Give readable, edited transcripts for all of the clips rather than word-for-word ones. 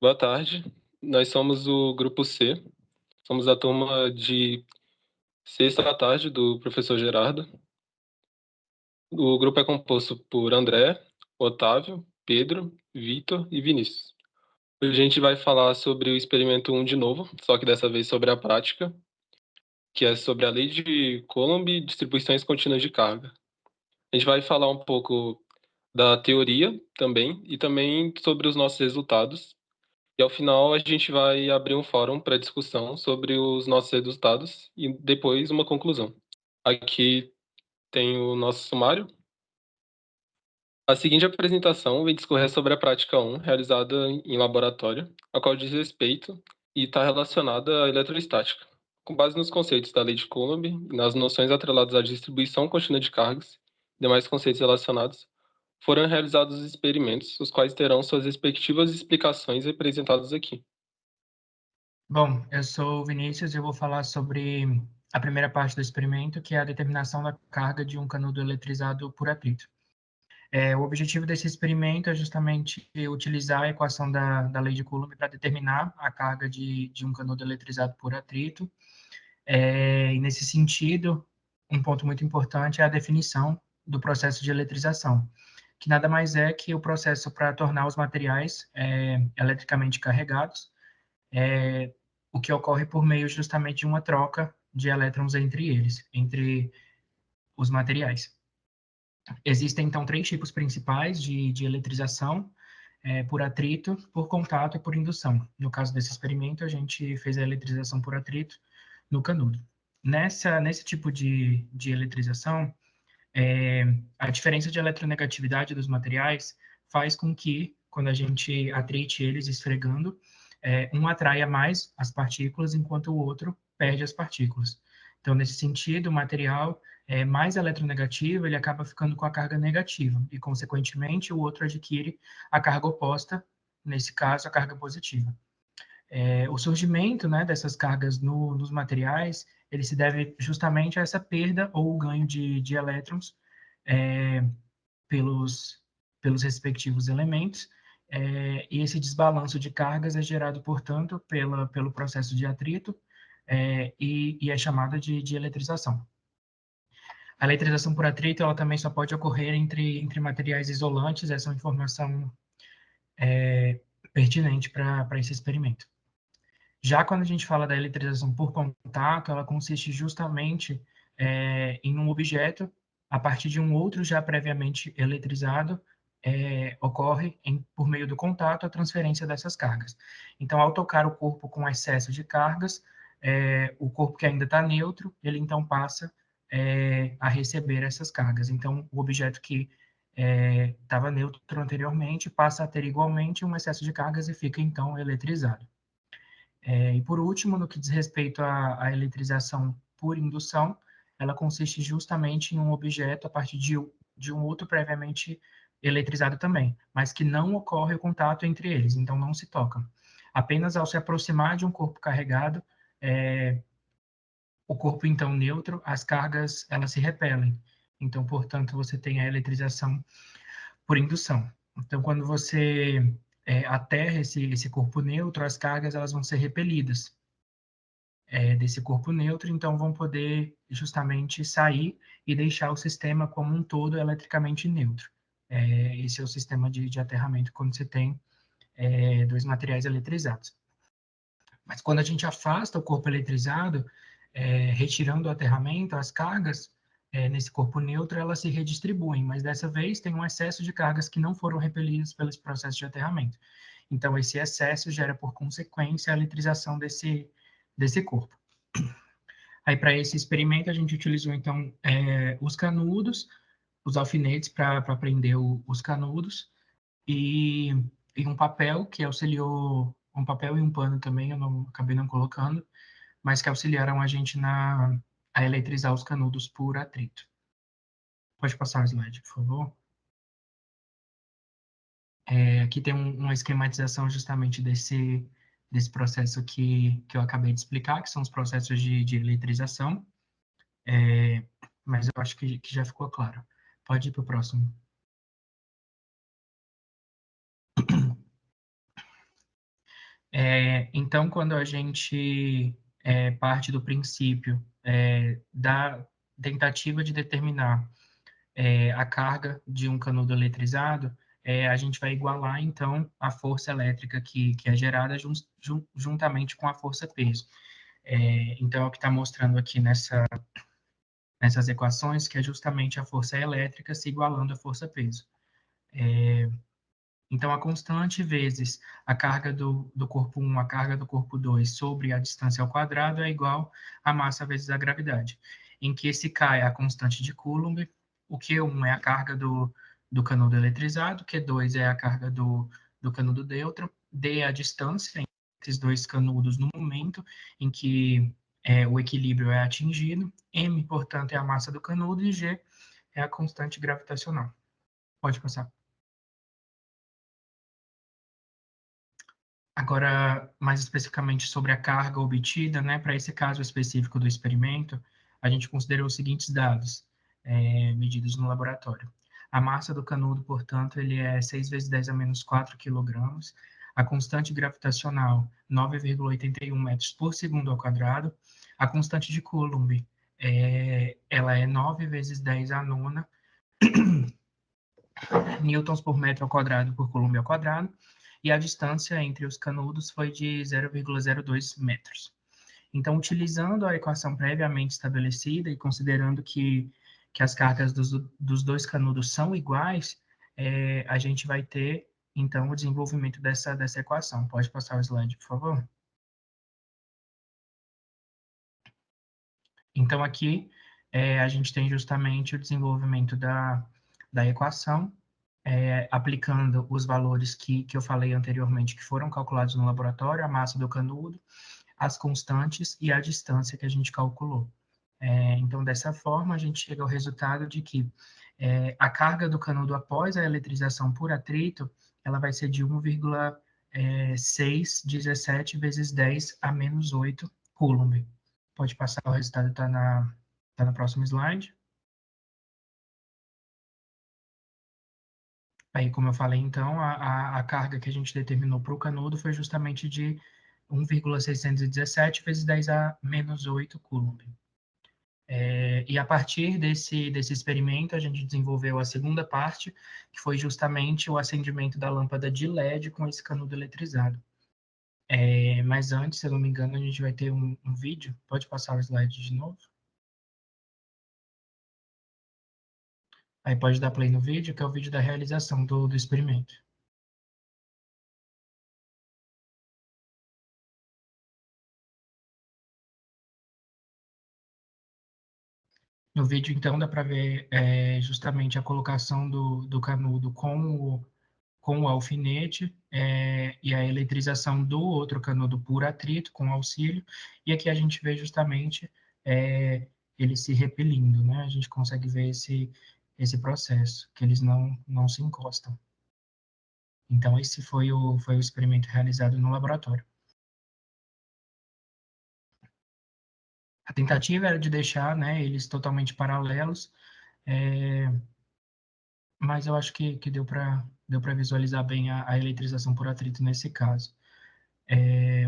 Boa tarde, nós somos o grupo C, somos a turma de sexta à tarde do professor Gerardo. O grupo é composto por André, Otávio, Pedro, Vitor e Vinícius. Hoje a gente vai falar sobre o experimento 1 de novo, só que dessa vez sobre a prática, que é sobre a lei de Coulomb e distribuições contínuas de carga. A gente vai falar um pouco da teoria também, e também sobre os nossos resultados. E ao final a gente vai abrir um fórum para discussão sobre os nossos resultados e depois uma conclusão. Aqui tem o nosso sumário. A seguinte apresentação vem discorrer sobre a prática 1, realizada em laboratório, a qual diz respeito e está relacionada à eletrostática. Com base nos conceitos da lei de Coulomb e nas noções atreladas à distribuição contínua de cargas e demais conceitos relacionados, foram realizados experimentos, os quais terão suas respectivas explicações representadas aqui. Bom, eu sou o Vinícius e eu vou falar sobre a primeira parte do experimento, que é a determinação da carga de um canudo eletrizado por atrito. O objetivo desse experimento é justamente utilizar a equação da lei de Coulomb para determinar a carga de um canudo eletrizado por atrito. E nesse sentido, um ponto muito importante é a definição do processo de eletrização, que nada mais é que o processo para tornar os materiais eletricamente carregados, o que ocorre por meio justamente de uma troca de elétrons entre eles, entre os materiais. Existem, então, três tipos principais de eletrização, por atrito, por contato e por indução. No caso desse experimento, a gente fez a eletrização por atrito no canudo. Nesse tipo de eletrização, a diferença de eletronegatividade dos materiais faz com que, quando a gente atrite eles esfregando, um atraia mais as partículas, enquanto o outro perde as partículas. Então, nesse sentido, o material mais eletronegativo, ele acaba ficando com a carga negativa, e, consequentemente, o outro adquire a carga oposta, nesse caso, a carga positiva. O surgimento, né, dessas cargas nos materiais, ele se deve justamente a essa perda ou ganho de elétrons é, pelos respectivos elementos, e esse desbalanço de cargas é gerado, portanto, pelo processo de atrito, e é chamado de eletrização. A eletrização por atrito, ela também só pode ocorrer entre materiais isolantes. Essa é uma informação pertinente para esse experimento. Já quando a gente fala da eletrização por contato, ela consiste justamente em um objeto, a partir de um outro já previamente eletrizado, ocorre por meio do contato a transferência dessas cargas. Então, ao tocar o corpo com excesso de cargas, o corpo que ainda está neutro, ele então passa a receber essas cargas. Então, o objeto que estava neutro anteriormente passa a ter igualmente um excesso de cargas e fica então eletrizado. E por último, no que diz respeito à eletrização por indução, ela consiste justamente em um objeto a partir de um outro previamente eletrizado também, mas que não ocorre o contato entre eles, então não se tocam. Apenas ao se aproximar de um corpo carregado, o corpo então neutro, as cargas elas se repelem. Então, portanto, você tem a eletrização por indução. Então, quando você aterra esse corpo neutro, as cargas elas vão ser repelidas desse corpo neutro, então vão poder justamente sair e deixar o sistema como um todo eletricamente neutro. Esse é o sistema de aterramento quando você tem dois materiais eletrizados. Mas quando a gente afasta o corpo eletrizado, retirando o aterramento, as cargas nesse corpo neutro elas se redistribuem, mas dessa vez tem um excesso de cargas que não foram repelidas pelo processo de aterramento. Então, esse excesso gera, por consequência, a eletrização desse corpo. Aí, para esse experimento, a gente utilizou, então, os canudos, os alfinetes para prender os canudos, e, e um papel que auxiliou, um papel e um pano também, eu não, acabei não colocando, mas que auxiliaram a gente a eletrizar os canudos por atrito. Pode passar o slide, por favor. Aqui tem uma esquematização justamente desse processo que eu acabei de explicar, que são os processos de eletrização. Mas eu acho que já ficou claro. Pode ir para o próximo. Então, quando a gente parte do princípio da tentativa de determinar a carga de um canudo eletrizado, a gente vai igualar, então, a força elétrica que é gerada juntamente com a força-peso. Então, é o que está mostrando aqui nessas equações, que é justamente a força elétrica se igualando à força-peso. Então, a constante vezes a carga do corpo 1, a carga do corpo 2 sobre a distância ao quadrado é igual à massa vezes a gravidade, em que esse K é a constante de Coulomb, o Q1 é a carga do canudo eletrizado, Q2 é a carga do canudo nêutron, D é a distância entre esses dois canudos no momento em que o equilíbrio é atingido, M, portanto, é a massa do canudo e G é a constante gravitacional. Pode passar. Agora, mais especificamente sobre a carga obtida, né, para esse caso específico do experimento, a gente considerou os seguintes dados, medidos no laboratório. A massa do canudo, portanto, ele é 6 vezes 10 a menos 4 quilogramas. A constante gravitacional, 9,81 metros por segundo ao quadrado. A constante de Coulomb, ela é 9 vezes 10 a nona newtons por metro ao quadrado por coulomb ao quadrado, e a distância entre os canudos foi de 0,02 metros. Então, utilizando a equação previamente estabelecida e considerando que as cargas dos dois canudos são iguais, a gente vai ter, então, o desenvolvimento dessa equação. Pode passar o slide, por favor? Então, aqui, a gente tem justamente o desenvolvimento da equação, aplicando os valores que eu falei anteriormente, que foram calculados no laboratório, a massa do canudo, as constantes e a distância que a gente calculou. Então, dessa forma, a gente chega ao resultado de que a carga do canudo após a eletrização por atrito, ela vai ser de 1,617 vezes 10 a menos 8 Coulomb. Pode passar, o resultado tá no próximo slide. Aí, como eu falei, então, a carga que a gente determinou para o canudo foi justamente de 1,617 vezes 10 a menos 8 Coulomb. E a partir desse experimento, a gente desenvolveu a segunda parte, que foi justamente o acendimento da lâmpada de LED com esse canudo eletrizado. Mas antes, se eu não me engano, a gente vai ter um vídeo. Pode passar o slide de novo? Aí pode dar play no vídeo, que é o vídeo da realização do experimento. No vídeo, então, dá para ver justamente a colocação do canudo com o alfinete e a eletrização do outro canudo por atrito, com auxílio, e aqui a gente vê justamente ele se repelindo, né? A gente consegue ver esse processo, que eles não se encostam. Então, esse foi o experimento realizado no laboratório. A tentativa era de deixar, né, eles totalmente paralelos, mas eu acho que deu para visualizar bem a eletrização por atrito nesse caso.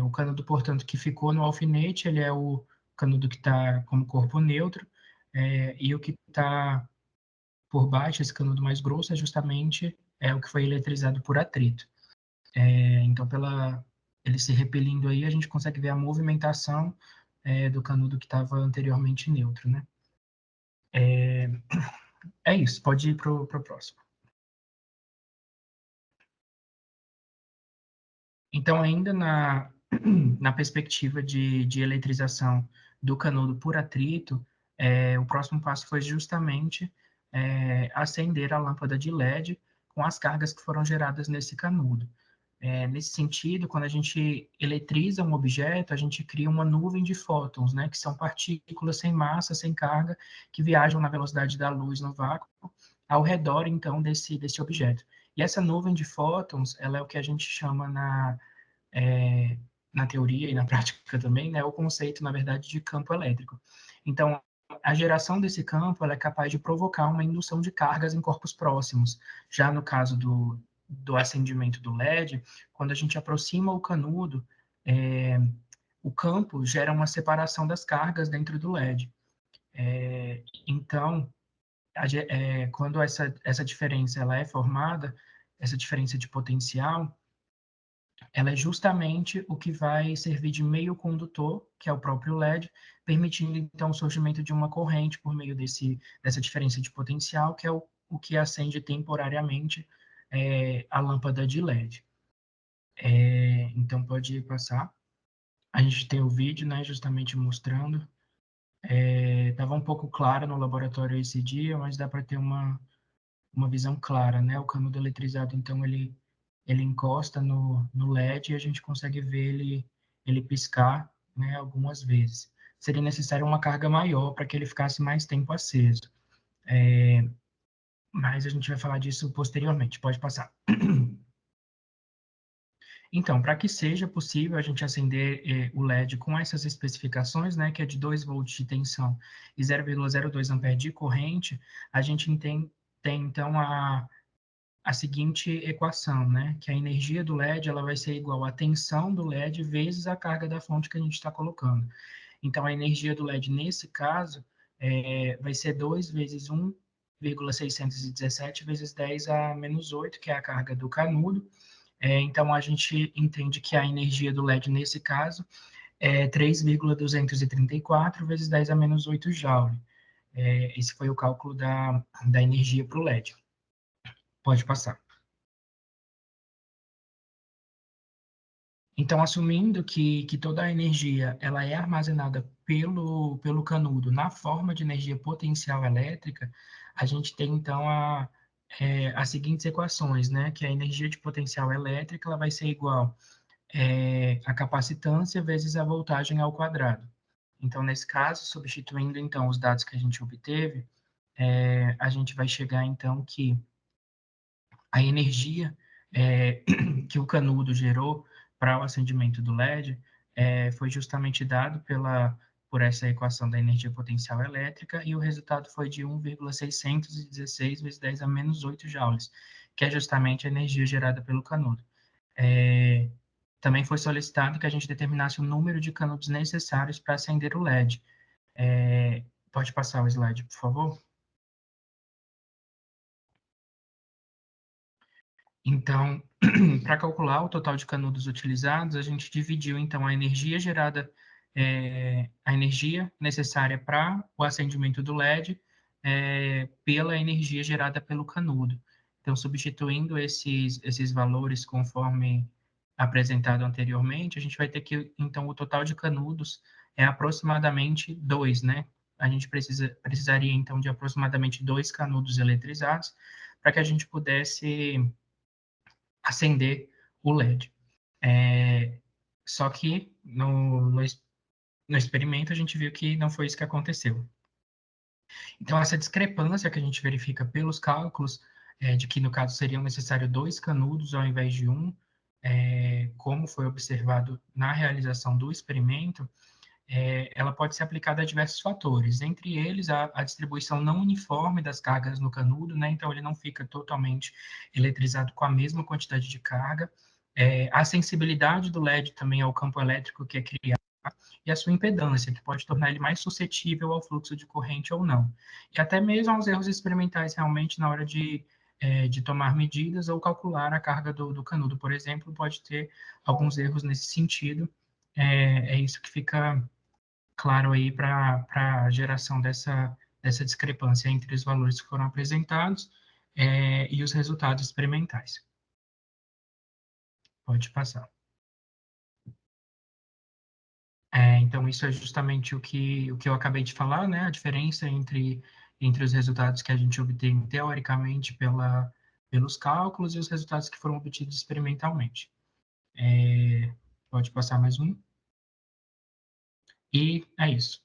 O canudo, portanto, que ficou no alfinete, ele é o canudo que está como corpo neutro, e o que está por baixo, esse canudo mais grosso, é justamente o que foi eletrizado por atrito. Então, ele se repelindo aí, a gente consegue ver a movimentação do canudo que estava anteriormente neutro, né? É isso, pode ir para o próximo. Então, ainda na perspectiva de eletrização do canudo por atrito, o próximo passo foi justamente acender a lâmpada de LED com as cargas que foram geradas nesse canudo. Nesse sentido, quando a gente eletriza um objeto, a gente cria uma nuvem de fótons, né, que são partículas sem massa, sem carga, que viajam na velocidade da luz no vácuo, ao redor, então, desse objeto. E essa nuvem de fótons, ela é o que a gente chama na teoria e na prática também, né, o conceito, na verdade, de campo elétrico. Então, a geração desse campo ela é capaz de provocar uma indução de cargas em corpos próximos. Já no caso do acendimento do LED, quando a gente aproxima o canudo, o campo gera uma separação das cargas dentro do LED. Então, quando essa diferença ela é formada, essa diferença de potencial, ela é justamente o que vai servir de meio condutor, que é o próprio LED, permitindo então o surgimento de uma corrente por meio dessa diferença de potencial, que é o que acende temporariamente a lâmpada de LED. Então pode passar. A gente tem o vídeo, né, justamente mostrando. Estava um pouco claro no laboratório esse dia, mas dá para ter uma visão clara, né? O canudo eletrizado, então, ele encosta no LED e a gente consegue ver ele piscar, né, algumas vezes. Seria necessário uma carga maior para que ele ficasse mais tempo aceso. Mas a gente vai falar disso posteriormente. Pode passar. Então, para que seja possível a gente acender o LED com essas especificações, né, que é de 2 volts de tensão e 0,02 ampere de corrente, a gente tem então a seguinte equação, né, que a energia do LED ela vai ser igual à tensão do LED vezes a carga da fonte que a gente está colocando. Então, a energia do LED, nesse caso, vai ser 2 vezes 1,617 vezes 10 a menos 8, que é a carga do canudo. Então, a gente entende que a energia do LED, nesse caso, é 3,234 vezes 10 a menos 8 joule. Esse foi o cálculo da energia para o LED. Pode passar. Então, assumindo que toda a energia ela é armazenada pelo canudo na forma de energia potencial elétrica, a gente tem, então, as seguintes equações, né? Que a energia de potencial elétrica ela vai ser igual a capacitância vezes a voltagem ao quadrado. Então, nesse caso, substituindo então os dados que a gente obteve, a gente vai chegar então que a energia que o canudo gerou para o acendimento do LED foi justamente dado por essa equação da energia potencial elétrica e o resultado foi de 1,616 vezes 10 a menos 8 joules, que é justamente a energia gerada pelo canudo. Também foi solicitado que a gente determinasse o número de canudos necessários para acender o LED. Pode passar o slide, por favor? Então, para calcular o total de canudos utilizados, a gente dividiu, então, a energia gerada, a energia necessária para o acendimento do LED, pela energia gerada pelo canudo. Então, substituindo esses valores conforme apresentado anteriormente, a gente vai ter que, então, o total de canudos é aproximadamente 2, né? A gente precisaria, então, de aproximadamente 2 canudos eletrizados para que a gente pudesse acender o LED. Só que no experimento a gente viu que não foi isso que aconteceu. Então, essa discrepância que a gente verifica pelos cálculos, de que no caso seriam necessários 2 canudos ao invés de um, como foi observado na realização do experimento, ela pode ser aplicada a diversos fatores, entre eles a distribuição não uniforme das cargas no canudo, né? Então ele não fica totalmente eletrizado com a mesma quantidade de carga, a sensibilidade do LED também ao campo elétrico que é criado, e a sua impedância, que pode tornar ele mais suscetível ao fluxo de corrente ou não. E até mesmo aos erros experimentais realmente na hora de tomar medidas ou calcular a carga do canudo, por exemplo, pode ter alguns erros nesse sentido. É isso que fica claro aí para a geração dessa discrepância entre os valores que foram apresentados e os resultados experimentais. Pode passar. Então, isso é justamente o que eu acabei de falar, né? A diferença entre os resultados que a gente obtém teoricamente pelos cálculos e os resultados que foram obtidos experimentalmente. Pode passar mais um. E é isso.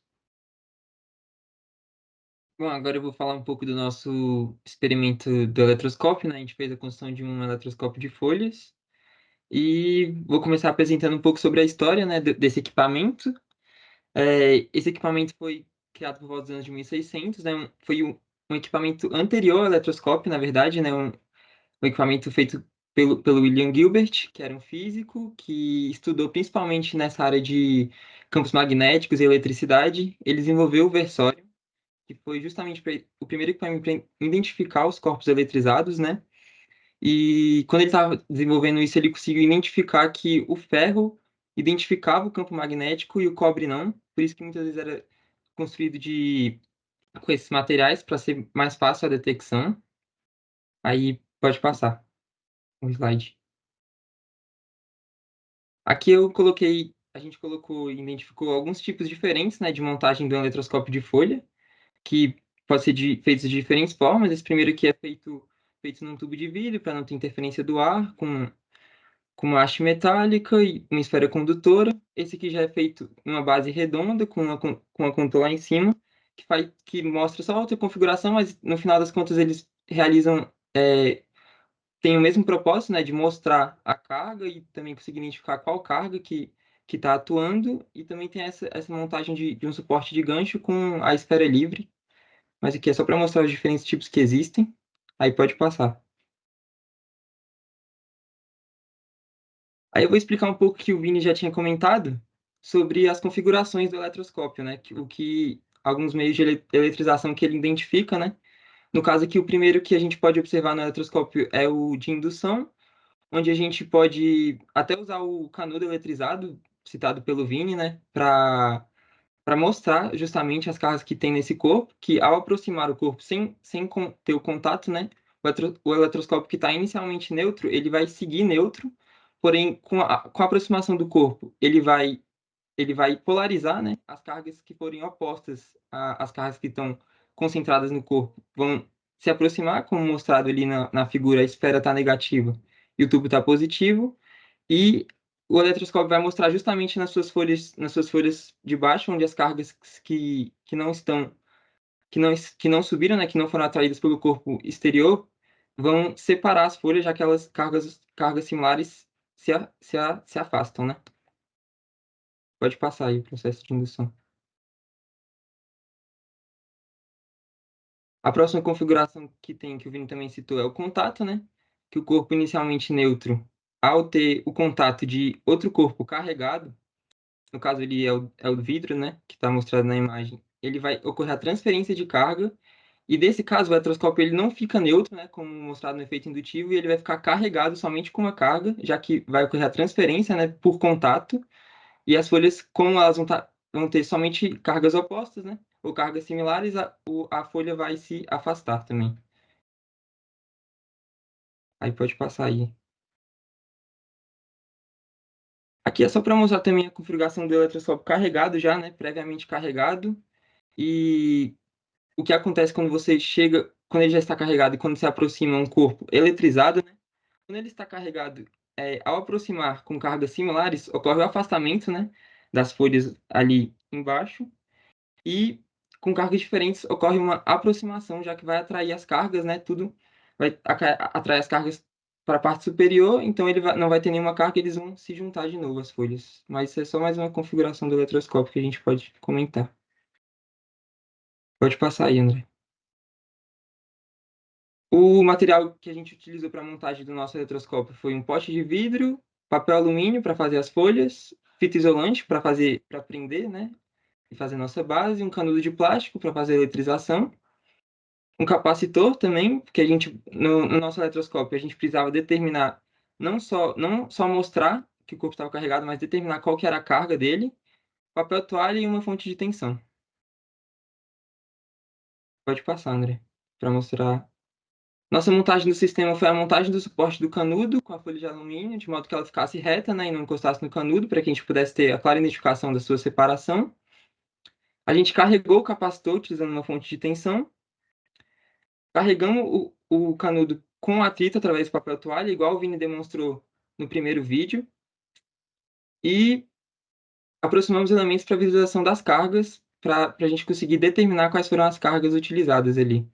Bom, agora eu vou falar um pouco do nosso experimento do eletroscópio, né? A gente fez a construção de um eletroscópio de folhas e vou começar apresentando um pouco sobre a história, né, desse equipamento. Esse equipamento foi criado por volta dos anos de 1600, né? Foi um equipamento anterior ao eletroscópio, na verdade, né? Um equipamento feito pelo William Gilbert, que era um físico que estudou principalmente nessa área de campos magnéticos e eletricidade. Ele desenvolveu o versório, que foi justamente o primeiro equipamento para identificar os corpos eletrizados, né? E quando ele estava desenvolvendo isso, ele conseguiu identificar que o ferro identificava o campo magnético e o cobre não. Por isso que muitas vezes era construído com esses materiais para ser mais fácil a detecção. Aí pode passar o slide. Aqui a gente colocou e identificou alguns tipos diferentes, né, de montagem do eletroscópio de folha, que pode ser feito de diferentes formas. Esse primeiro aqui é feito num tubo de vidro para não ter interferência do ar, com uma haste metálica e uma esfera condutora. Esse aqui já é feito em uma base redonda, com uma conta lá em cima, que mostra só outra configuração, mas no final das contas eles realizam, tem o mesmo propósito, né, de mostrar a carga e também conseguir identificar qual carga que está atuando, e também tem essa montagem de um suporte de gancho com a esfera livre, mas aqui é só para mostrar os diferentes tipos que existem. Aí pode passar. Aí eu vou explicar um pouco que o Vini já tinha comentado sobre as configurações do eletroscópio, né? Alguns meios de eletrização que ele identifica, né? No caso aqui, o primeiro que a gente pode observar no eletroscópio é o de indução, onde a gente pode até usar o canudo eletrizado, citado pelo Vini, né? Para mostrar justamente as cargas que tem nesse corpo, que ao aproximar o corpo sem ter o contato, né? O eletroscópio que está inicialmente neutro, ele vai seguir neutro, porém, com a aproximação do corpo, ele vai polarizar, né? As cargas que forem opostas às cargas que estão concentradas no corpo vão se aproximar, como mostrado ali na figura, a esfera está negativa e o tubo está positivo, e o eletroscópio vai mostrar justamente nas suas folhas de baixo, onde as cargas que não estão, que não subiram, né, que não foram atraídas pelo corpo exterior, vão separar as folhas, já que elas cargas similares se afastam, né? Pode passar aí o processo de indução. A próxima configuração que tem, que o Vini também citou, é o contato, né? Que o corpo inicialmente neutro, ao ter o contato de outro corpo carregado, no caso ele é o vidro, né? Que está mostrado na imagem, ele vai ocorrer a transferência de carga, e desse caso o eletroscópio ele não fica neutro, né? Como mostrado no efeito indutivo, e ele vai ficar carregado somente com uma carga, já que vai ocorrer a transferência, né? Por contato, e as folhas, como elas vão ter somente cargas opostas, né? Ou cargas similares, a folha vai se afastar também. Aí pode passar aí. Aqui é só para mostrar também a configuração do eletroscópio carregado já, né? Previamente carregado. E o que acontece quando você chega, quando ele já está carregado e quando se aproxima um corpo eletrizado, né? Quando ele está carregado, ao aproximar com cargas similares, ocorre o afastamento, né? Das folhas ali embaixo. E com cargas diferentes ocorre uma aproximação, já que vai atrair as cargas, né? Tudo vai atrair as cargas para a parte superior, então não vai ter nenhuma carga, eles vão se juntar de novo as folhas. Mas isso é só mais uma configuração do eletroscópio que a gente pode comentar. Pode passar aí, André. O material que a gente utilizou para a montagem do nosso eletroscópio foi um pote de vidro, papel alumínio para fazer as folhas, fita isolante para prender, né? E fazer nossa base, um canudo de plástico para fazer a eletrização, um capacitor também, porque a gente, no nosso eletroscópio, a gente precisava determinar, não só mostrar que o corpo estava carregado, mas determinar qual que era a carga dele, papel toalha e uma fonte de tensão. Pode passar, André, para mostrar. Nossa montagem do sistema foi a montagem do suporte do canudo com a folha de alumínio, de modo que ela ficasse reta, né, e não encostasse no canudo, para que a gente pudesse ter a clara identificação da sua separação. A gente carregou o capacitor utilizando uma fonte de tensão. Carregamos o canudo com atrito através do papel toalha, igual o Vini demonstrou no primeiro vídeo, e aproximamos elementos para visualização das cargas, para a gente conseguir determinar quais foram as cargas utilizadas ali,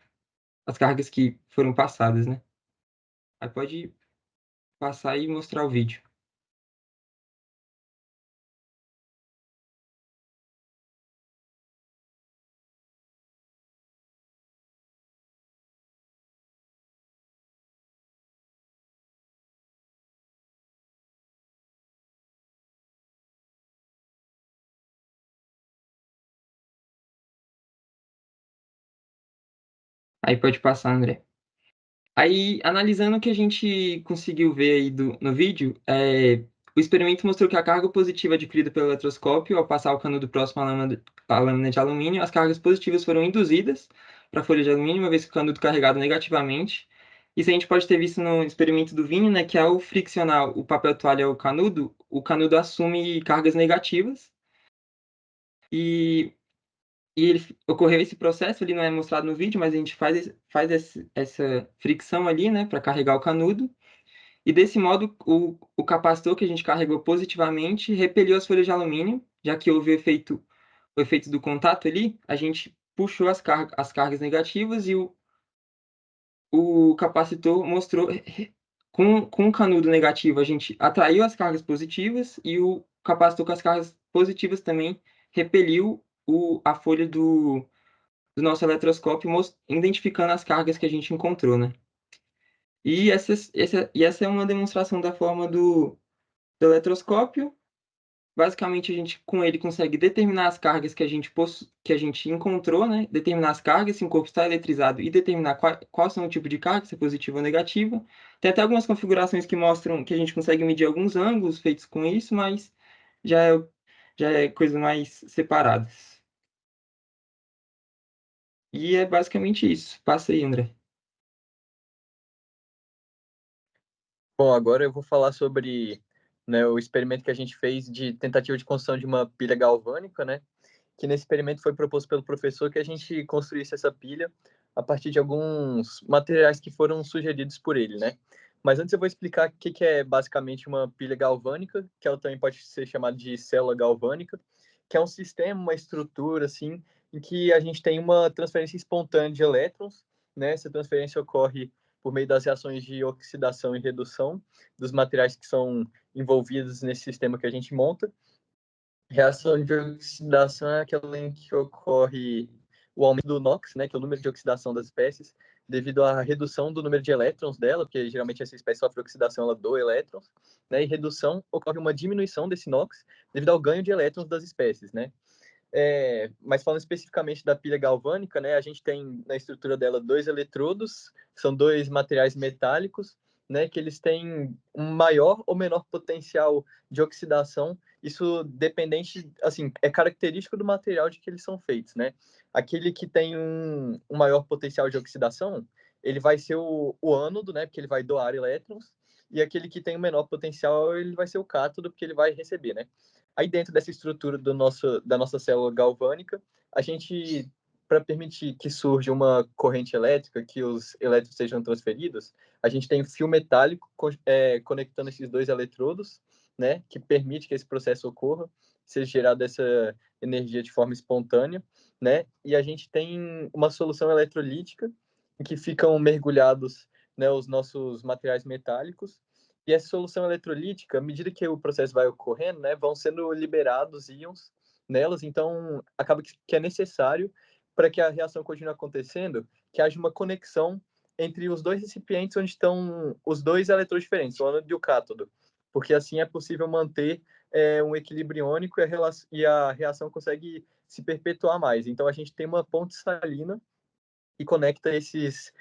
as cargas que foram passadas, né? Aí pode passar e mostrar o vídeo. Aí pode passar, André. Aí, analisando o que a gente conseguiu ver aí no vídeo, o experimento mostrou que a carga positiva adquirida pelo eletroscópio, ao passar o canudo próximo à lâmina de alumínio, as cargas positivas foram induzidas para a folha de alumínio, uma vez que o canudo carregado negativamente. Isso a gente pode ter visto no experimento do Vini, né, que ao friccionar o papel toalha ao canudo, o canudo assume cargas negativas e ocorreu esse processo, ele não é mostrado no vídeo, mas a gente faz essa fricção ali, né, para carregar o canudo. E desse modo, o capacitor que a gente carregou positivamente repeliu as folhas de alumínio, já que houve o efeito do contato ali, a gente puxou as cargas negativas e o capacitor mostrou, com o canudo negativo, a gente atraiu as cargas positivas e o capacitor com as cargas positivas também repeliu a folha do nosso eletroscópio, identificando as cargas que a gente encontrou, né? E essa é uma demonstração da forma do eletroscópio. Basicamente, a gente com ele consegue determinar as cargas que a gente encontrou, né? Determinar as cargas, se um corpo está eletrizado e determinar qual são o tipo de carga, se é positiva ou negativa. Tem até algumas configurações que mostram que a gente consegue medir alguns ângulos feitos com isso, mas já é, já é coisa mais separadas. E é basicamente isso. Passa aí, André. Bom, agora eu vou falar sobre, né, o experimento que a gente fez de tentativa de construção de uma pilha galvânica, né? Que nesse experimento foi proposto pelo professor que a gente construísse essa pilha a partir de alguns materiais que foram sugeridos por ele, né? Mas antes eu vou explicar o que é basicamente uma pilha galvânica, que ela também pode ser chamada de célula galvânica, que é um sistema, uma estrutura, assim, em que a gente tem uma transferência espontânea de elétrons, né? Essa transferência ocorre por meio das reações de oxidação e redução dos materiais que são envolvidos nesse sistema que a gente monta. Reação de oxidação é aquela em que ocorre o aumento do NOx, né, que é o número de oxidação das espécies, devido à redução do número de elétrons dela, porque geralmente essa espécie sofre oxidação, ela doa elétrons, né, e redução ocorre uma diminuição desse NOx devido ao ganho de elétrons das espécies, né. Mas falando especificamente da pilha galvânica, né, a gente tem na estrutura dela dois eletrodos, são dois materiais metálicos, né, que eles têm um maior ou menor potencial de oxidação. Isso dependente, assim, é característico do material de que eles são feitos, né? Aquele que tem um maior potencial de oxidação, ele vai ser o ânodo, né, porque ele vai doar elétrons, e aquele que tem o menor potencial, ele vai ser o cátodo, porque ele vai receber, né? Aí dentro dessa estrutura da nossa célula galvânica, a gente, para permitir que surja uma corrente elétrica, que os elétrons sejam transferidos, a gente tem um fio metálico conectando esses dois eletrodos, né, que permite que esse processo ocorra, seja gerada essa energia de forma espontânea, né, e a gente tem uma solução eletrolítica em que ficam mergulhados, né, os nossos materiais metálicos. E essa solução eletrolítica, à medida que o processo vai ocorrendo, né, vão sendo liberados íons nelas, então acaba que é necessário para que a reação continue acontecendo, que haja uma conexão entre os dois recipientes onde estão os dois eletrodos diferentes, o ânodo e o cátodo, porque assim é possível manter um equilíbrio iônico e a reação consegue se perpetuar mais. Então a gente tem uma ponte salina que conecta esses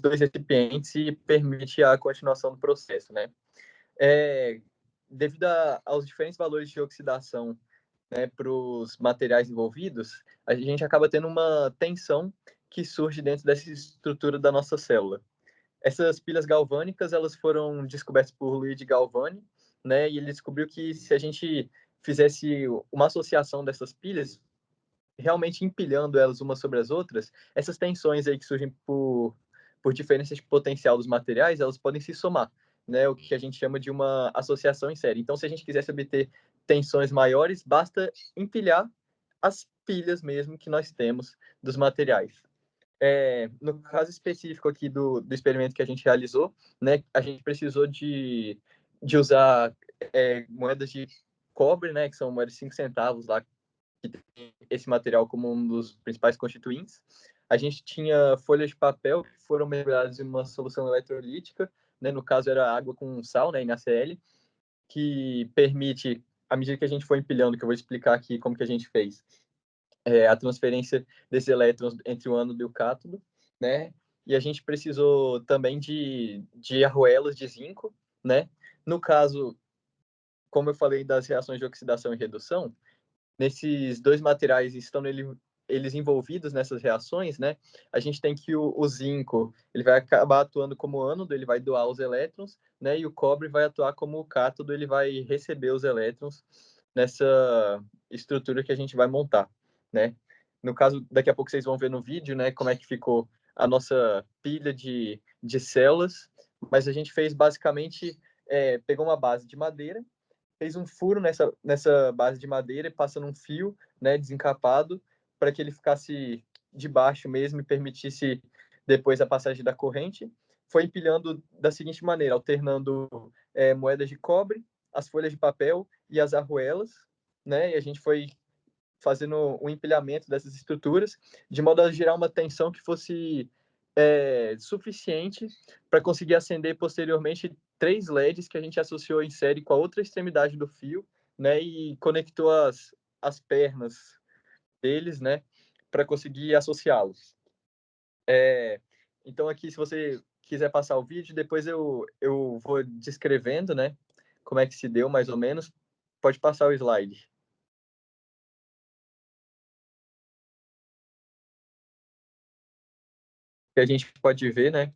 dois recipientes e permite a continuação do processo, né? É, Devido aos diferentes valores de oxidação, né, para os materiais envolvidos, a gente acaba tendo uma tensão que surge dentro dessa estrutura da nossa célula. Essas pilhas galvânicas, elas foram descobertas por Luigi Galvani, né, e ele descobriu que se a gente fizesse uma associação dessas pilhas, realmente empilhando elas umas sobre as outras, essas tensões aí que surgem por diferenças de potencial dos materiais, elas podem se somar, né? O que a gente chama de uma associação em série. Então, se a gente quisesse obter tensões maiores, basta empilhar as pilhas mesmo que nós temos dos materiais. No caso específico aqui do experimento que a gente realizou, né, a gente precisou de usar moedas de cobre, né, que são moedas de 5 centavos lá, que tem esse material como um dos principais constituintes. A gente tinha folhas de papel que foram mergulhadas em uma solução eletrolítica, né, no caso era água com sal, né, NaCl, que permite, à medida que a gente for empilhando, que eu vou explicar aqui como que a gente fez, a transferência desses elétrons entre o ânodo e o cátodo, né? e a gente precisou também de arruelas de zinco, né? No caso, como eu falei das reações de oxidação e redução, nesses dois materiais estão eles envolvidos nessas reações, né? A gente tem que o zinco, ele vai acabar atuando como ânodo, ele vai doar os elétrons, né? E o cobre vai atuar como cátodo, ele vai receber os elétrons nessa estrutura que a gente vai montar, né? No caso, daqui a pouco vocês vão ver no vídeo, né, como é que ficou a nossa pilha de células, mas a gente fez basicamente, pegou uma base de madeira, fez um furo nessa base de madeira, passando um fio, né, desencapado, para que ele ficasse de baixo mesmo e permitisse depois a passagem da corrente. Foi empilhando da seguinte maneira, alternando moedas de cobre, as folhas de papel e as arruelas, né? E a gente foi fazendo um empilhamento dessas estruturas, de modo a gerar uma tensão que fosse suficiente para conseguir acender posteriormente 3 LEDs que a gente associou em série com a outra extremidade do fio, né, e conectou as pernas deles, né, para conseguir associá-los. Então aqui, se você quiser passar o vídeo, depois eu vou descrevendo, né, como é que se deu mais ou menos. Pode passar o slide. Que a gente pode ver, né,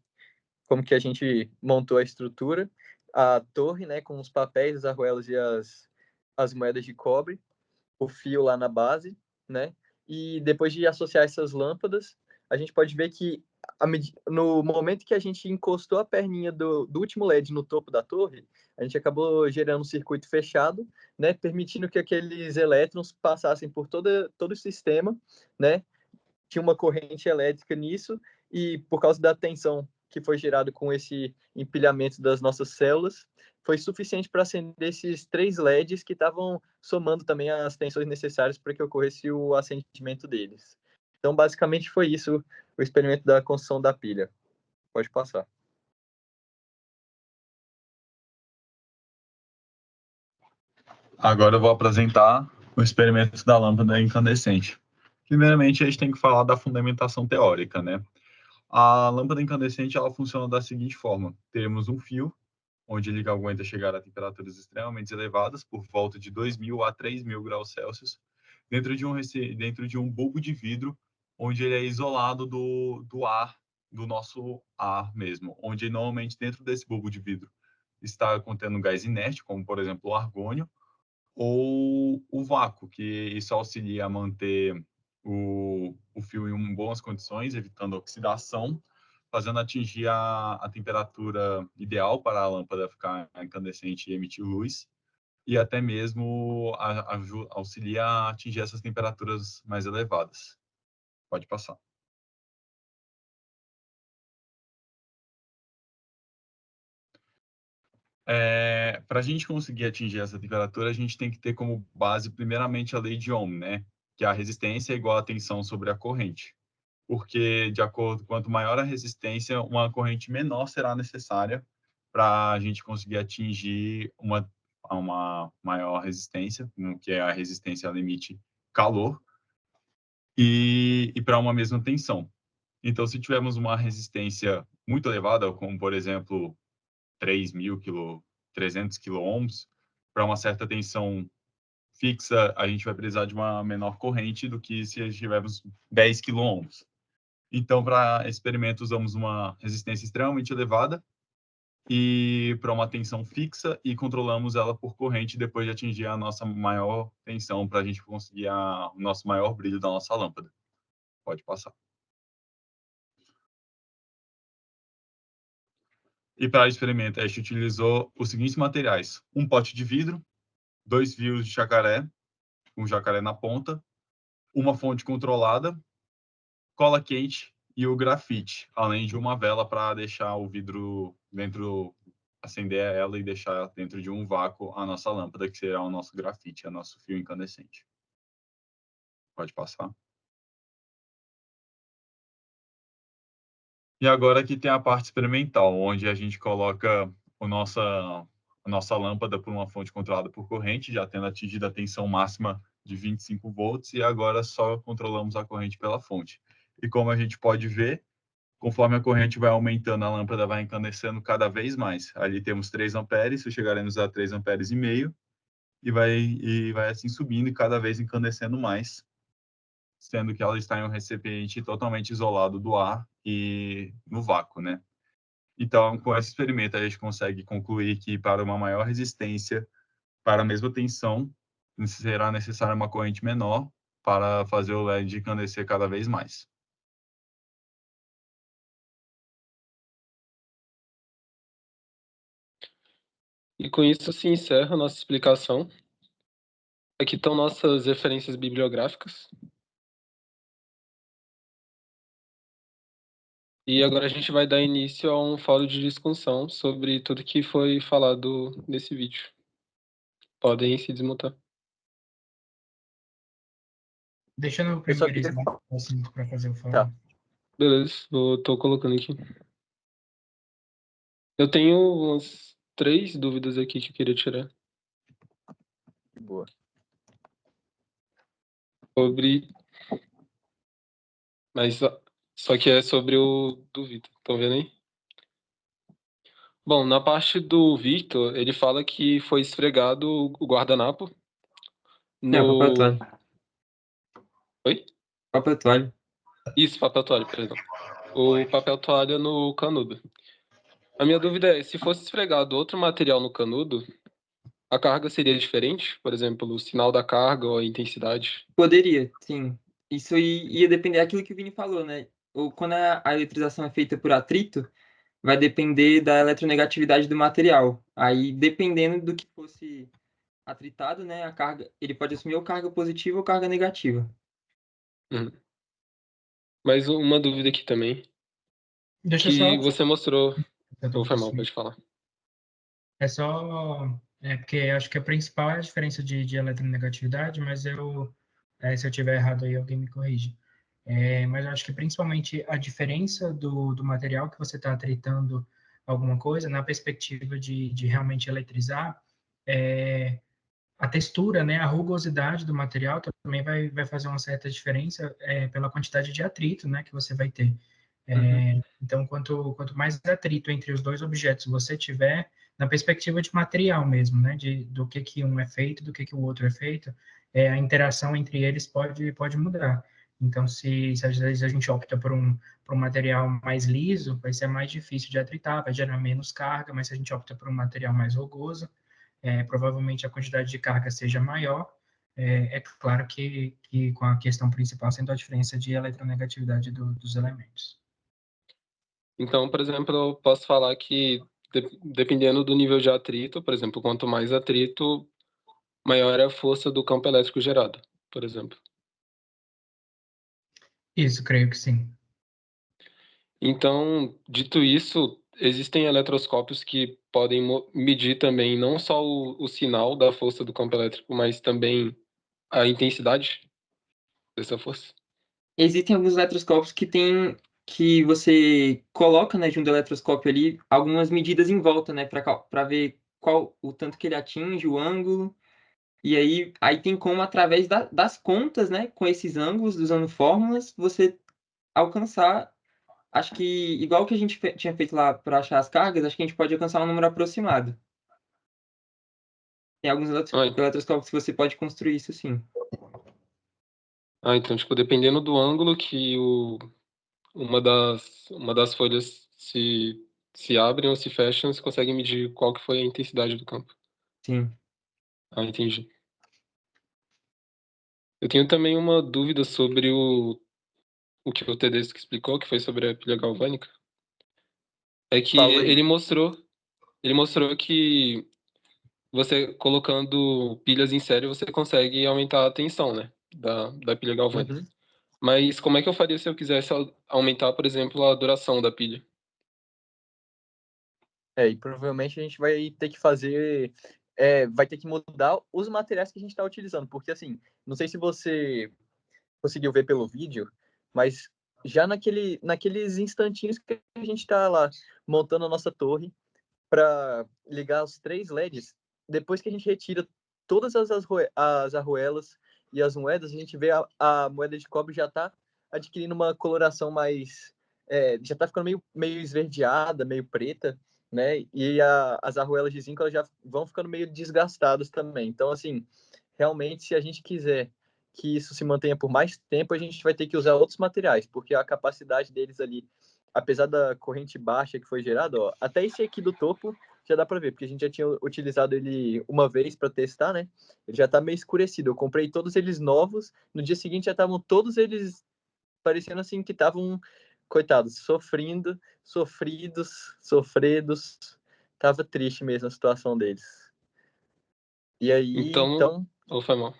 como que a gente montou a estrutura, a torre, né, com os papéis, as arruelas e as moedas de cobre, o fio lá na base, né, e depois de associar essas lâmpadas, a gente pode ver que no momento que a gente encostou a perninha do último LED no topo da torre, a gente acabou gerando um circuito fechado, né, permitindo que aqueles elétrons passassem por todo o sistema, né, tinha uma corrente elétrica nisso, e por causa da tensão que foi gerada com esse empilhamento das nossas células, foi suficiente para acender esses 3 LEDs que estavam somando também as tensões necessárias para que ocorresse o acendimento deles. Então, basicamente, foi isso o experimento da construção da pilha. Pode passar. Agora eu vou apresentar o experimento da lâmpada incandescente. Primeiramente, a gente tem que falar da fundamentação teórica, né? A lâmpada incandescente, ela funciona da seguinte forma. Temos um fio, onde ele aguenta chegar a temperaturas extremamente elevadas, por volta de 2.000 a 3.000 graus Celsius, dentro de um bulbo de vidro, onde ele é isolado do ar, do nosso ar mesmo, onde normalmente dentro desse bulbo de vidro está contendo gás inerte, como por exemplo o argônio, ou o vácuo, que isso auxilia a manter o fio em boas condições, evitando oxidação, fazendo atingir a temperatura ideal para a lâmpada ficar incandescente e emitir luz, e até mesmo auxilia a atingir essas temperaturas mais elevadas. Pode passar. Para a gente conseguir atingir essa temperatura, a gente tem que ter como base, primeiramente, a lei de Ohm, né? Que a resistência é igual à tensão sobre a corrente. Porque, de acordo, quanto maior a resistência, uma corrente menor será necessária para a gente conseguir atingir uma maior resistência, que é a resistência ela emite calor, e para uma mesma tensão. Então, se tivermos uma resistência muito elevada, como, por exemplo, 300 quiloohms, para uma certa tensão fixa, a gente vai precisar de uma menor corrente do que se tivermos 10 quiloohms. Então, para experimento, usamos uma resistência extremamente elevada e para uma tensão fixa e controlamos ela por corrente depois de atingir a nossa maior tensão para a gente conseguir o nosso maior brilho da nossa lâmpada. Pode passar. E para o experimento, a gente utilizou os seguintes materiais: um pote de vidro, 2 fios de jacaré, um jacaré na ponta, uma fonte controlada, cola quente e o grafite, além de uma vela para deixar o vidro dentro, acender ela e deixar dentro de um vácuo a nossa lâmpada, que será o nosso grafite, o nosso fio incandescente. Pode passar. E agora aqui tem a parte experimental, onde a gente coloca a nossa lâmpada por uma fonte controlada por corrente, já tendo atingido a tensão máxima de 25 volts, e agora só controlamos a corrente pela fonte. E como a gente pode ver, Conforme a corrente vai aumentando, a lâmpada vai incandescendo cada vez mais. Ali temos 3 amperes, chegaremos a 3 amperes e meio, e vai assim subindo e cada vez incandescendo mais, sendo que ela está em um recipiente totalmente isolado do ar e no vácuo, né? Então, com esse experimento, a gente consegue concluir que para uma maior resistência, para a mesma tensão, será necessária uma corrente menor para fazer o LED incandescer cada vez mais. E com isso se encerra a nossa explicação. Aqui estão nossas referências bibliográficas. E agora a gente vai dar início a um fórum de discussão sobre tudo que foi falado nesse vídeo. Podem se desmutar. Deixa no Eu só primeiro queria... slide assim, para fazer o Tá. fórum. Beleza, tô colocando aqui. Eu tenho umas 3 dúvidas aqui que eu queria tirar. Boa. Sobre... Mas só que é sobre o do Vitor. Estão vendo aí? Bom, na parte do Victor, ele fala que foi esfregado o guardanapo Não, papel no... toalha. Oi? Papel toalha. Isso, papel toalha, perdão. O papel toalha no canudo. A minha dúvida é, se fosse esfregado outro material no canudo, a carga seria diferente? Por exemplo, o sinal da carga ou a intensidade? Poderia, sim. Isso ia depender daquilo que o Vini falou, né? Ou quando a eletrização é feita por atrito, vai depender da eletronegatividade do material. Aí, dependendo do que fosse atritado, né, a carga, ele pode assumir ou carga positiva ou carga negativa. Uhum. Mas uma dúvida aqui também, Deixa eu que só... você mostrou... essa Ou foi dúvida, mal, assim. pode falar. É só... porque acho que a principal é a diferença de eletronegatividade, mas se eu tiver errado aí, alguém me corrige. Mas eu acho que principalmente a diferença do material que você está tritando alguma coisa, na perspectiva de realmente eletrizar, a textura, né, a rugosidade do material também vai fazer uma certa diferença pela quantidade de atrito, né, que você vai ter. Então, quanto mais atrito entre os dois objetos você tiver, na perspectiva de material mesmo, né, do que um é feito, do que o outro é feito, a interação entre eles pode mudar. Então, se às vezes a gente opta por um material mais liso, vai ser mais difícil de atritar, vai gerar menos carga, mas se a gente opta por um material mais rugoso, provavelmente a quantidade de carga seja maior. É claro que com a questão principal sendo a diferença de eletronegatividade dos elementos. Então, por exemplo, eu posso falar que, dependendo do nível de atrito, por exemplo, quanto mais atrito, maior é a força do campo elétrico gerado, por exemplo. Isso, creio que sim. Então, dito isso, existem eletroscópios que podem medir também não só o sinal da força do campo elétrico, mas também a intensidade dessa força. Existem alguns eletroscópios que você coloca, né, junto ao eletroscópio ali, algumas medidas em volta, né, para ver qual o tanto que ele atinge, o ângulo. E aí tem como, através das contas, né, com esses ângulos, usando fórmulas, você alcançar, acho que, igual que a gente tinha feito lá para achar as cargas, acho que a gente pode alcançar um número aproximado. Tem alguns Ah, eletroscópios que você pode construir isso, sim. então, tipo, dependendo do ângulo que uma das folhas se abrem ou se fecham, você consegue medir qual que foi a intensidade do campo. Sim. Ah, entendi. Eu tenho também uma dúvida sobre o que o Tedesco explicou, que foi sobre a pilha galvânica. É que Fala aí. ele mostrou que você colocando pilhas em série, você consegue aumentar a tensão, né, da pilha galvânica. Uhum. Mas como é que eu faria se eu quisesse aumentar, por exemplo, a duração da pilha? E provavelmente a gente vai ter que fazer, vai ter que mudar os materiais que a gente está utilizando, porque assim, não sei se você conseguiu ver pelo vídeo, mas já naqueles instantinhos que a gente está lá montando a nossa torre para ligar os 3 LEDs, depois que a gente retira todas as arruelas e as moedas, a gente vê a moeda de cobre já está adquirindo uma coloração mais já está ficando meio esverdeada, meio preta, né? E as arruelas de zinco elas já vão ficando meio desgastadas também. Então, assim, realmente, se a gente quiser que isso se mantenha por mais tempo, a gente vai ter que usar outros materiais, porque a capacidade deles ali, apesar da corrente baixa que foi gerada, ó, até esse aqui do topo já dá para ver, porque a gente já tinha utilizado ele uma vez para testar, né? Ele já está meio escurecido. Eu comprei todos eles novos, no dia seguinte já estavam todos eles parecendo assim que estavam, coitados, sofridos. Tava triste mesmo a situação deles. E aí, Então, então, ou foi mal.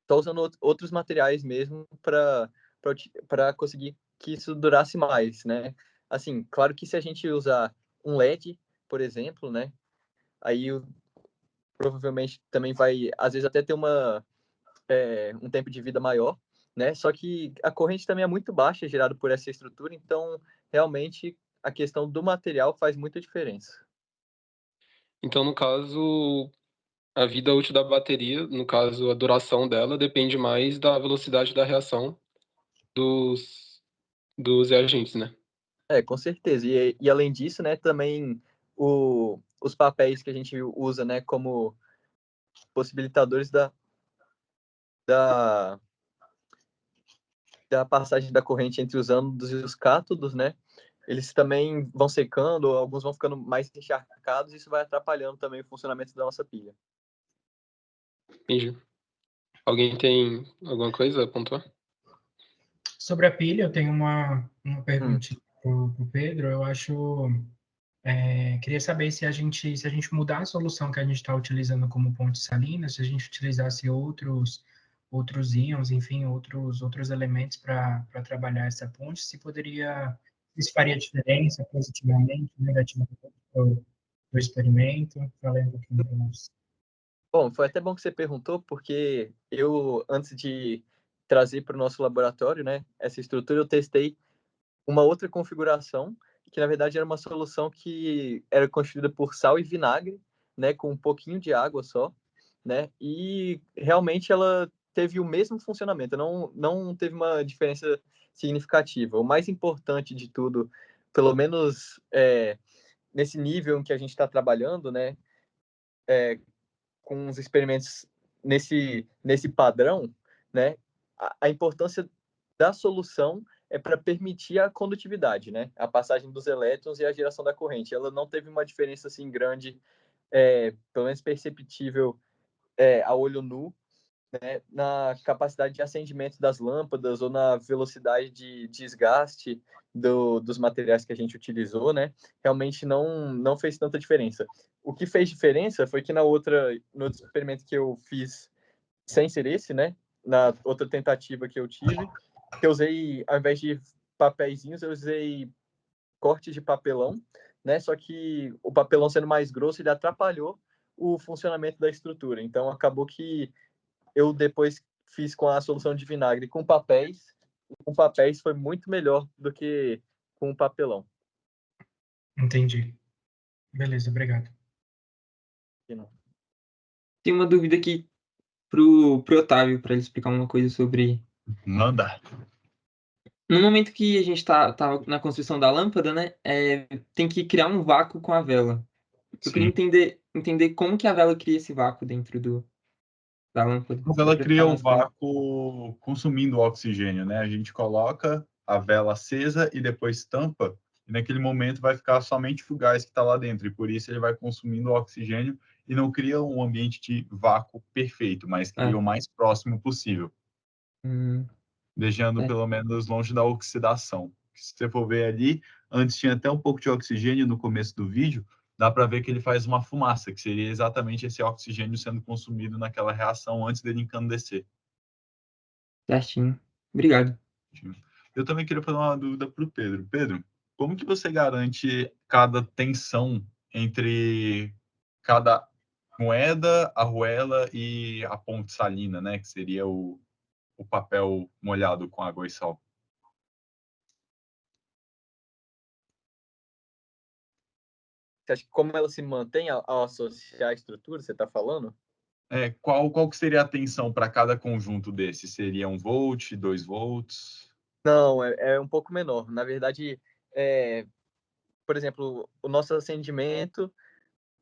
tô usando outros materiais mesmo para conseguir que isso durasse mais, né? Assim, claro que se a gente usar um LED, por exemplo, né? Aí provavelmente também vai, às vezes até ter um tempo de vida maior, né? Só que a corrente também é muito baixa gerada por essa estrutura, então realmente a questão do material faz muita diferença. Então, no caso, a vida útil da bateria, no caso, a duração dela, depende mais da velocidade da reação dos reagentes, né? Com certeza. E além disso, né, também os papéis que a gente usa, né, como possibilitadores da, da passagem da corrente entre os ânodos e os cátodos, né, eles também vão secando, alguns vão ficando mais encharcados, e isso vai atrapalhando também o funcionamento da nossa pilha. Entendi. Alguém tem alguma coisa a pontuar? Sobre a pilha, eu tenho uma pergunta para o Pedro. Eu acho, queria saber se a gente mudar a solução que a gente está utilizando como ponte salina, se a gente utilizasse outros íons, enfim, outros elementos para trabalhar essa ponte, se isso faria diferença positivamente, negativamente para o experimento. Falei um pouquinho para nós. Bom, foi até bom que você perguntou, porque eu, antes de trazer para o nosso laboratório, né, essa estrutura, eu testei uma outra configuração, que na verdade era uma solução que era constituída por sal e vinagre, né, com um pouquinho de água só, né, e realmente ela teve o mesmo funcionamento, não teve uma diferença significativa. O mais importante de tudo, pelo menos nesse nível em que a gente está trabalhando, né, com os experimentos nesse padrão, né, a importância da solução é para permitir a condutividade, né, a passagem dos elétrons e a geração da corrente. Ela não teve uma diferença assim grande, pelo menos perceptível a olho nu, né, na capacidade de acendimento das lâmpadas ou na velocidade de desgaste dos materiais que a gente utilizou, né? Realmente não fez tanta diferença. O que fez diferença foi que no outro experimento que eu fiz sem ser esse, né? Na outra tentativa que eu tive, que eu usei, ao invés de papeizinhos, eu usei cortes de papelão, né? Só que o papelão sendo mais grosso, ele atrapalhou o funcionamento da estrutura. Então, acabou que eu depois fiz com a solução de vinagre com papéis. Com papéis foi muito melhor do que com papelão. Entendi. Beleza, obrigado. Tem uma dúvida aqui pro Otávio, para ele explicar uma coisa sobre... Manda. No momento que a gente tá na construção da lâmpada, né, tem que criar um vácuo com a vela. Eu queria entender como que a vela cria esse vácuo dentro da lâmpada. A vela Pra cria ficar o mais claro. vácuo consumindo o oxigênio, né? A gente coloca a vela acesa e depois tampa, e naquele momento vai ficar somente o gás que está lá dentro, e por isso ele vai consumindo o oxigênio e não cria um ambiente de vácuo perfeito, mas cria o mais próximo possível, deixando É. pelo menos longe da oxidação. Se você for ver ali, antes tinha até um pouco de oxigênio no começo do vídeo, dá para ver que ele faz uma fumaça, que seria exatamente esse oxigênio sendo consumido naquela reação antes dele encandecer. Certinho. Obrigado. Eu também queria fazer uma dúvida para o Pedro. Pedro, como que você garante cada tensão entre cada moeda, arruela e a ponte salina, né? Que seria o papel molhado com água e sal? Você acha que como ela se mantém ao associar a estrutura, você está falando? Qual que seria a tensão para cada conjunto desse? Seria 1 volt, 2 volts? Não, é um pouco menor. Na verdade, por exemplo, o nosso acendimento,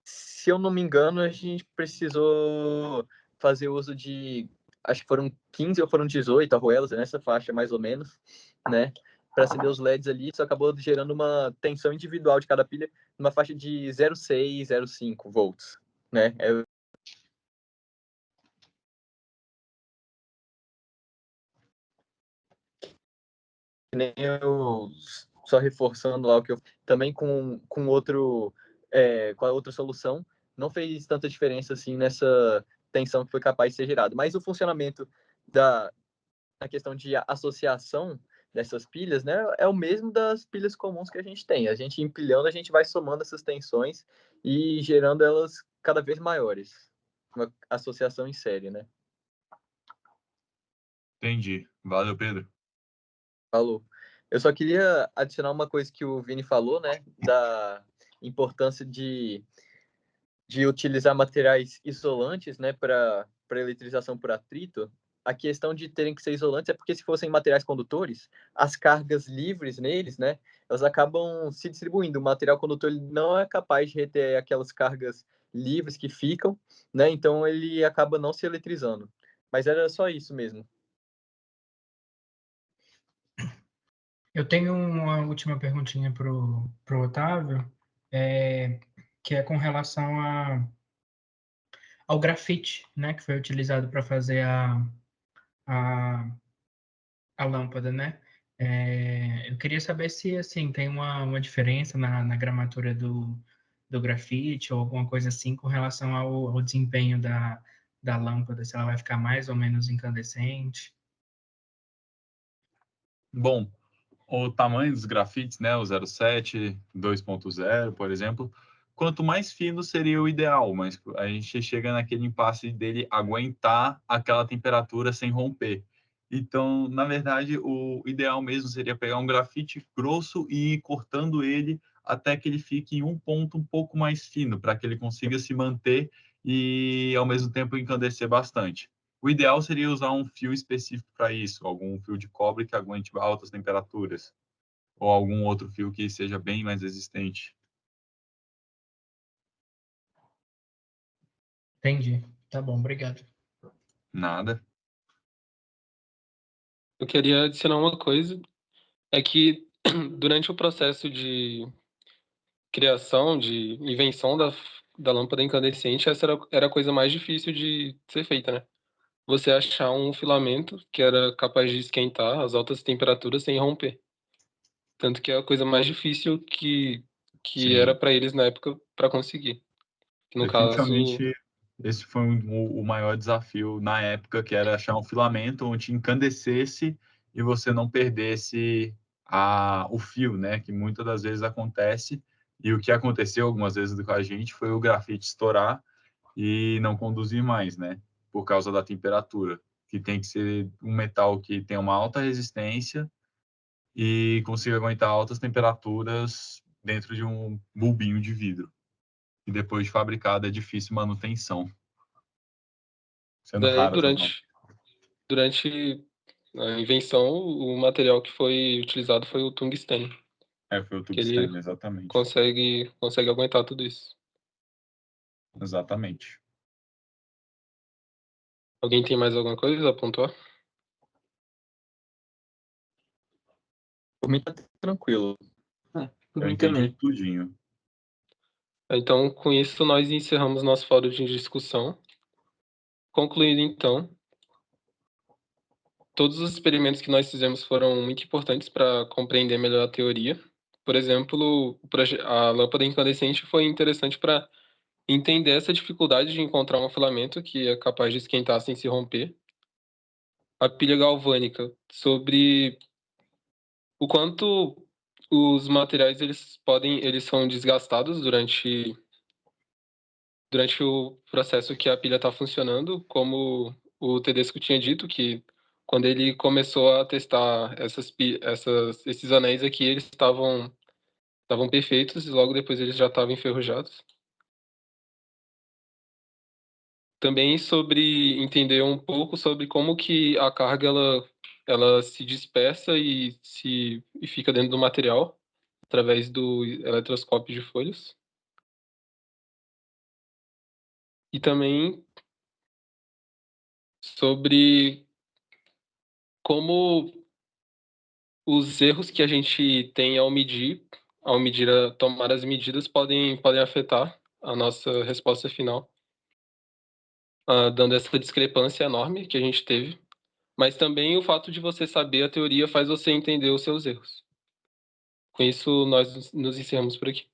se eu não me engano, a gente precisou fazer uso de, acho que foram 15 ou foram 18 arruelas, nessa faixa mais ou menos, né? Para acender os LEDs ali, isso acabou gerando uma tensão individual de cada pilha, numa faixa de 0,6, 0,5 volts, né? Nem eu, só reforçando lá o que eu também com outro com a outra solução não fez tanta diferença assim nessa tensão que foi capaz de ser gerada, mas o funcionamento da a questão de associação dessas pilhas, né, é o mesmo das pilhas comuns que a gente tem. A gente empilhando, a gente vai somando essas tensões e gerando elas cada vez maiores. Uma associação em série, né? Entendi. Valeu, Pedro. Falou. Eu só queria adicionar uma coisa que o Vini falou, né, da importância de utilizar materiais isolantes, né, para eletrização por atrito. A questão de terem que ser isolantes é porque se fossem materiais condutores, as cargas livres neles, né, elas acabam se distribuindo. O material condutor ele não é capaz de reter aquelas cargas livres que ficam, né, então ele acaba não se eletrizando. Mas era só isso mesmo. Eu tenho uma última perguntinha para o Otávio, que é com relação ao grafite, né, que foi utilizado para fazer a, a lâmpada, né? Eu queria saber se assim tem uma diferença na gramatura do grafite ou alguma coisa assim com relação ao desempenho da lâmpada, se ela vai ficar mais ou menos incandescente. Bom, o tamanho dos grafites, né, o 0,7, 2.0, por exemplo, quanto mais fino seria o ideal, mas a gente chega naquele impasse dele aguentar aquela temperatura sem romper. Então, na verdade, o ideal mesmo seria pegar um grafite grosso e ir cortando ele até que ele fique em um ponto um pouco mais fino, para que ele consiga se manter e, ao mesmo tempo, encandecer bastante. O ideal seria usar um fio específico para isso, algum fio de cobre que aguente altas temperaturas, ou algum outro fio que seja bem mais resistente. Entendi. Tá bom, obrigado. Nada. Eu queria adicionar uma coisa, é que durante o processo de criação, de invenção da lâmpada incandescente, essa era a coisa mais difícil de ser feita, né? Você achar um filamento que era capaz de esquentar às altas temperaturas sem romper. Tanto que é a coisa mais difícil que era Sim, para eles na época para conseguir. Que no caso, definitivamente esse foi o maior desafio na época, que era achar um filamento onde incandescesse e você não perdesse o fio, né? Que muitas das vezes acontece. E o que aconteceu algumas vezes com a gente foi o grafite estourar e não conduzir mais, né? Por causa da temperatura, que tem que ser um metal que tem uma alta resistência e consiga aguentar altas temperaturas dentro de um bulbinho de vidro. E depois de fabricado é difícil manutenção, sendo daí raras as não. durante a invenção, o material que foi utilizado foi o tungstênio, Foi o que ele tungstênio, exatamente. consegue aguentar tudo isso. Exatamente. Alguém tem mais alguma coisa a pontuar? Por mim tá tranquilo. Por Eu mim entendi também. tudinho. Então, com isso, nós encerramos nosso fórum de discussão. Concluindo, então, todos os experimentos que nós fizemos foram muito importantes para compreender melhor a teoria. Por exemplo, a lâmpada incandescente foi interessante para entender essa dificuldade de encontrar um filamento que é capaz de esquentar sem se romper. A pilha galvânica, sobre o quanto os materiais eles são desgastados durante o processo que a pilha está funcionando, como o Tedesco tinha dito, que quando ele começou a testar esses anéis aqui, eles estavam perfeitos e logo depois eles já estavam enferrujados. Também sobre entender um pouco sobre como que a carga ela ela se dispersa e fica dentro do material através do eletroscópio de folhas. E também sobre como os erros que a gente tem tomar as medidas podem afetar a nossa resposta final, dando essa discrepância enorme que a gente teve. Mas também o fato de você saber a teoria faz você entender os seus erros. Com isso, nós nos encerramos por aqui.